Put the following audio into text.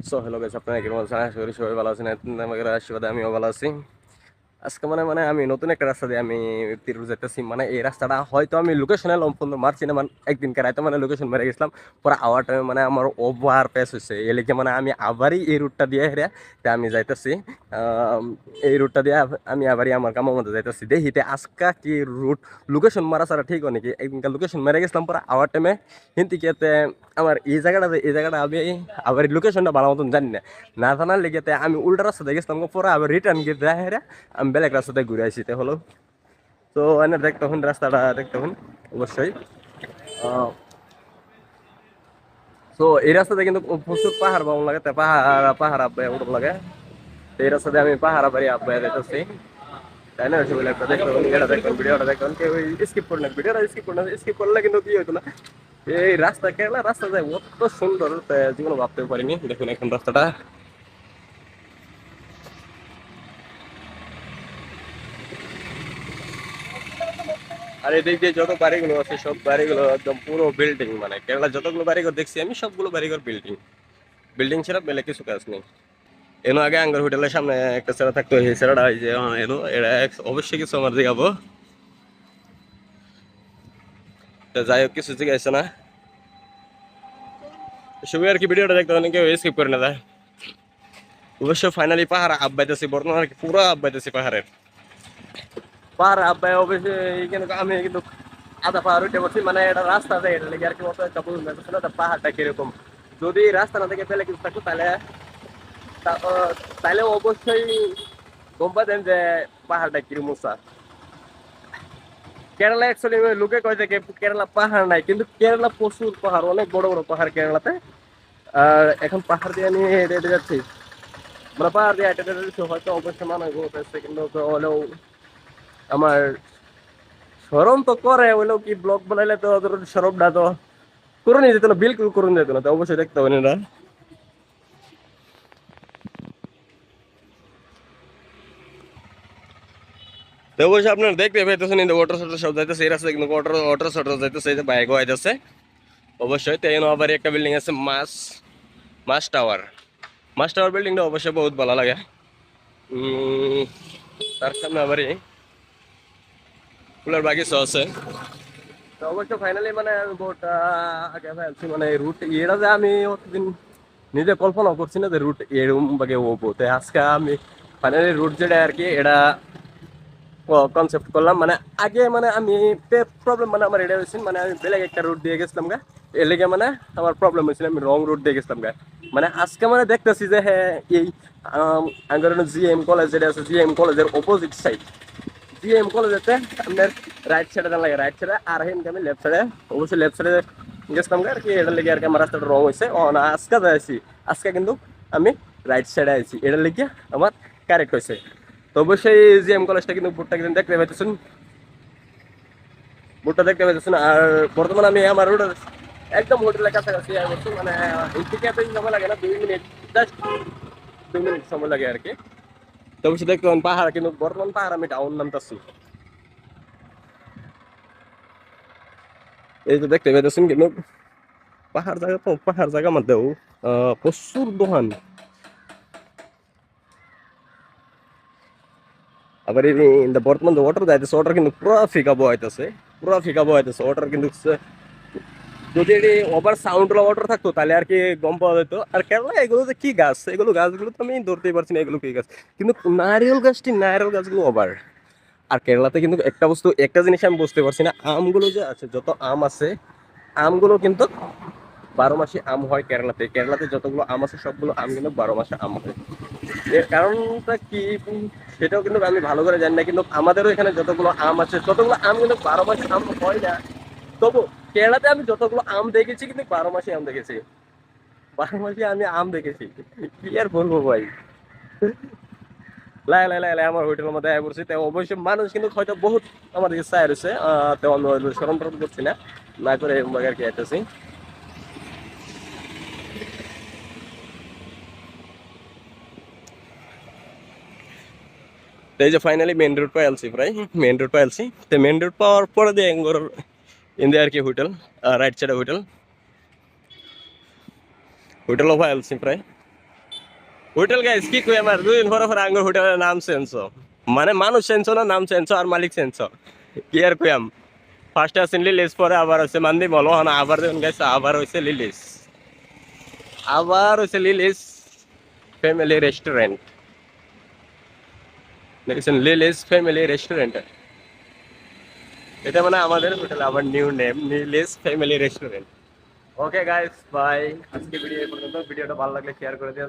So hello guys, আপনারা কেমন আছেন? আশা করি সবাই ভালো আছেন। আমাদের আশীর্বাদে আমিও ভালো আছি। আজকে মানে আমি নতুন একটা রাস্তা দিয়ে আমি তিরুর যেতেছি। মানে এই রাস্তাটা হয়তো আমি লোকেশনে সম্পূর্ণ মারছি না। মানে একদিনকে রাতে মানে লোকেশন মেরে গেছিলাম, পরে আওয়ার টাইমে মানে আমার ওভার পেস হয়েছে, এ লিখে মানে আমি আবারই এই রুটটা দিয়ে হেরে তা আমি যাইতেছি। এই রুটটা দিয়ে আমি আবারই আমার কামের মধ্যে যাইতেছি। দেখিতে আজকা কি রুট লোকেশন মারা ছাড়া ঠিক হয় নাকি। একদিনকার লোকেশন মেরে গেছিলাম, পরে আওয়ার টাইমে হিন্দি কেতে আমার এই জায়গাটা আমি আবার লোকেশনটা ভালো মতন জানি না। না জানার লেগেতে আমি উল্টা রাস্তাতে গেছিলাম, পরে আবার রিটার্ন গিয়ে দেখে আমি বেলেগ রাস্তাতে ঘুরে আসি হলো। তো এনে দেখতে হন, রাস্তাটা দেখতে হন অবশ্যই। তো এই রাস্তাতে কিন্তু প্রচুর পাহাড় বাউন লাগে, তাই পাহাড় পাহাড় আব্বাই উঠব লাগে। তো এই রাস্তাতে আমি পাহাড় আবারই আব্বাই দেখতেছি, তাই না? সেগুলো একটা দেখতে হন, এটা দেখবেন, ভিডিওটা দেখবেন, কেউ স্কিপ করলেন, ভিডিওটা স্কিপ করলে কিন্তু কি হইতো না। এই রাস্তা কেরলা রাস্তা যায় অত সুন্দর, জীবনে ভাবতেও পারিনি। দেখুন এখন রাস্তাটা, আর এদিক দিয়ে যত বাড়িগুলো আছে সব বাড়িগুলো একদম পুরো বিল্ডিং। মানে কেরালা যতগুলো বাড়িঘর দেখছি আমি সবগুলো বাড়িঘর বিল্ডিং। বিল্ডিং ছাড়া বেলে কিছু কাজ নেই। এনো আগে আঙ্গার হোটেলের সামনে একটা ছেড়া থাকতো, এই ছেড়াটা হয় যে এনো এটা অবশ্যই কিছু আমার দেখাবো। তো যাই হোক, কিছু জিজ্ঞাসা না, সবই আর কি ভিডিওটা দেখতে অনেকে স্কিপ করে না যায়। অবশ্য ফাইনালি পাহাড় আব্বাইতেছি, বর্তমানে আর কি পুরো আব্বাইতেছি পাহাড়ের। পাহাড় আব্বাই অবশ্যই কিন্তু আমি কিন্তু আধা পাহাড় উঠে পড়ছি। মানে এটা রাস্তা যায়, এটা লেগে আর কি মতো একটা বুঝতে পারছি না পাহাড়টা কিরকম। যদি রাস্তা না থেকে পেলে কিছু থাকতো তাহলে তাহলে অবশ্যই গম পাতেন যে পাহাড়টা কিরকম উঁচা। কেরালা অ্যাকচুয়ালি লোকে কয় যে কেরালা পাহাড় নাই, কিন্তু কেরালা প্রচুর পাহাড়, অনেক বড় বড় পাহাড় কেরালাতে। আর এখন পাহাড় দিয়ে আমি হেঁটে হেঁটে যাচ্ছি। মানে পাহাড় দিয়ে হেঁটে হেঁটে যাচ্ছি, হয়তো অবশ্যই মানুষ বলতেছে, কিন্তু হলেও আমার সরম তো করে, হইলেও কি ব্লগ বানাইলে তো ওদের সরমটা তো করুন যেত না, বিলকুল করুন যেত না। তো অবশ্যই দেখতে হবে না। তো অবশ্যই আপনারা দেখতে পাইতেছেন কিন্তু ওয়াটার শটার সব যাইতেছে এই রাস্তায়, কিন্তু ওয়াটার ওয়াটার শটার যাইতেছে, এই যে বাইকও আইতেছে অবশ্যই। তো এখানে আবার একটা বিল্ডিং আছে, মাস মাস টাওয়ার। মাস টাওয়ার বিল্ডিংটা অবশ্যই বহুত ভালো লাগে। তার সামনে আবারই ফুলের বাগিচা আছে। তো অবশ্য ফাইনালি মানে আমি বহুত আগে ফেলছি, মানে রুট এটা যে আমি অতদিন নিজে কল্পনা করছি না যে রুট এরকম বাগে হবো। তো আজকে আমি ফাইনালি রুট যেটা আর কি এটা কনসেপ্ট করলাম। মানে আগে মানে আমি প্রবলেম মানে আমার এটা হয়েছিল, মানে আমি বেলেগ একটা রুট দিয়ে গেছিলাম গা, এর লেগে মানে আমার প্রবলেম হয়েছিল, আমি রং রুট দিয়ে গেছিলাম গা। মানে আজকে মানে দেখতেছি যে হ্যাঁ এই আঙ্গার জিএম কলেজ যেটা আছে, জিএম কলেজের অপোজিট সাইড, জিএম কলেজেতে আপনার রাইট সাইডে দাঁড় লাগে, রাইট সাইডে আর হেন আমি লেফট সাইডে, অবশ্যই লেফট সাইডে গেছিলাম আর কি। এটার লেগে আর কি আমার রাস্তাটা রং হয়েছে। ও না, আজকে যাইছি, আজকে কিন্তু আমি রাইট সাইডে আইছি, এটার লেগে আমার কারেক্ট হয়েছে। তো অবশ্যই জিএম কলেজটা কিন্তু ভুট্টা কিন্তু দেখতে পাইতেছেন, ভুট্টা দেখতে পাইতেছেন। আর বর্তমানে আমি আমার রোডের একদম হোটেলের কাছাকাছি বলছি। মানে এই থেকে এত সময় লাগে না, 2 মিনিট, জাস্ট 2 মিনিট সময় লাগে আর কি। তো অবশ্যই দেখতে পাবেন পাহাড়, কিন্তু বর্তমান পাহাড় আমি ডাউন নামতেছি, এই যে দেখতে পাইতেছেন। কিন্তু পাহাড় জায়গা মধ্যেও প্রচুর দোকান। আবার এই বর্তমান যে ওয়াটার যাইতেছে, ওয়াটার কিন্তু পুরো ফিকা বহাইতেছে, পুরো ফিকা বহাইতেছে ওয়াটার। কিন্তু যদি এটি ওভার সাউন্ড ওয়াটার থাকতো তাহলে আর কি গম পাওয়া যেত। আর কেননা এগুলো যে কি গাছ, এগুলো গাছগুলো তো আমি ধরতেই পারছি না এগুলো কি গাছ। কিন্তু নারিয়েল গাছগুলো ওভার। আর কেরালাতে কিন্তু একটা বস্তু, একটা জিনিস আমি বুঝতে পারছি না, আমগুলো যে আছে, যত আম আছে আমগুলো কিন্তু 12 মাসে আম হয় কেরালাতে। কেরালাতে যতগুলো আম আছে সবগুলো আম কিন্তু 12 মাসে আম হয়। এর কারণটা কি সেটাও কিন্তু আমি ভালো করে জানি না, কিন্তু আমাদেরও এখানে যতগুলো আম আছে ততগুলো আম কিন্তু 12 মাসে আম হয় না। তবু কেরালাতে আমি যতগুলো আম দেখেছি কিন্তু 12 মাসে আম দেখেছি, 12 মাসে আমি আম দেখেছি। কি আর বলবো ভাই, লাই লাই লাই লাই আমার হোটেলের মধ্যে আয় পড়ছি। তো অবশ্যই মানুষ কিন্তু হয়তো বহুত আমাদের চায় রয়েছে, তো আমি স্মরণ করছি না, না করে আর কি আইতেছি। তো এই যে ফাইনালি মেন রোড পাই আলছি, প্রায় মেন রোড পাই আলছি। তো মেন রোড পাওয়ার পরে দিয়ে এঙ্গর ইন্দিয়া আর কি হোটেল, রাইট সাইডে হোটেল, হোটেলও পাই আলছি প্রায়। হোটেল গাইস কি কই আমার 2 দিন পরে পরে আঙ্গুর হোটেলের নাম চেঞ্জ মানে মানুষ চেঞ্জ না নাম চেঞ্জ আর মালিক চেঞ্জ কি আর কইয়াম ফার্স্টে আছেন লিলিস পরে আবার হচ্ছে মান্দি মল হন আবার দেখুন গাইস আবার হচ্ছে লিলিস ফ্যামিলি রেস্টুরেন্ট দেখছেন লিলিস ফ্যামিলি রেস্টুরেন্ট এটা মানে আমাদের হোটেল আবার new name Lily's family restaurant okay guys bye আজকে ভিডিও এই পর্যন্ত ভিডিওটা ভালো লাগলে শেয়ার করে দিও